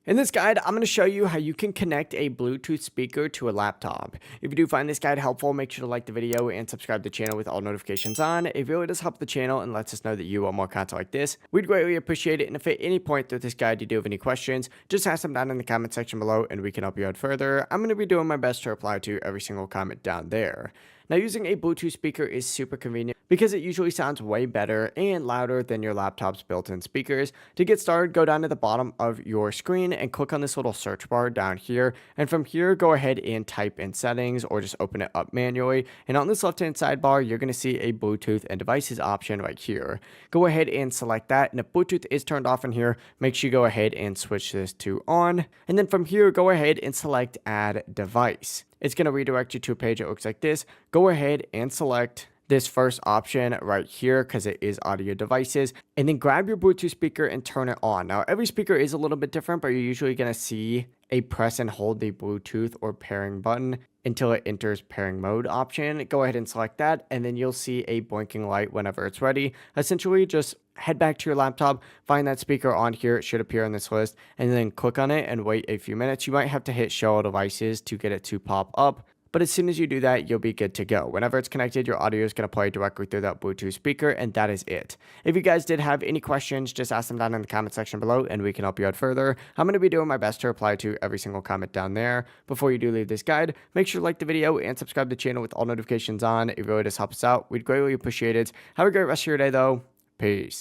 In this guide, I'm going to show you how you can connect a Bluetooth speaker to a laptop. If you do find this guide helpful, make sure to like the video and subscribe to the channel with all notifications on. It really does help the channel and lets us know that you want more content like this. We'd greatly appreciate it, and if at any point through this guide you do have any questions, just ask them down in the comment section below and we can help you out further. I'm going to be doing my best to reply to every single comment down there. Now, using a Bluetooth speaker is super convenient because it usually sounds way better and louder than your laptop's built-in speakers. To get started, go down to the bottom of your screen and click on this little search bar down here. And from here, go ahead and type in settings or just open it up manually. And on this left-hand sidebar, you're going to see a Bluetooth and devices option right here. Go ahead and select that. And if Bluetooth is turned off in here, make sure you go ahead and switch this to on. And then from here, go ahead and select add device. It's going to redirect you to a page that looks like this. Go ahead and select this first option right here because it is audio devices, and then grab your Bluetooth speaker and turn it on. Now, every speaker is a little bit different, but you're usually going to see a press and hold the Bluetooth or pairing button until it enters pairing mode option. Go ahead and select that, and then you'll see a blinking light whenever it's ready. Essentially, just head back to your laptop, find that speaker on here. It should appear on this list, and then click on it and wait a few minutes. You might have to hit show all devices to get it to pop up. But as soon as you do that, you'll be good to go. Whenever it's connected, your audio is going to play directly through that Bluetooth speaker, and that is it. If you guys did have any questions, just ask them down in the comment section below, and we can help you out further. I'm going to be doing my best to reply to every single comment down there. Before you do leave this guide, make sure to like the video and subscribe to the channel with all notifications on. It really does help us out. We'd greatly appreciate it. Have a great rest of your day, though. Peace.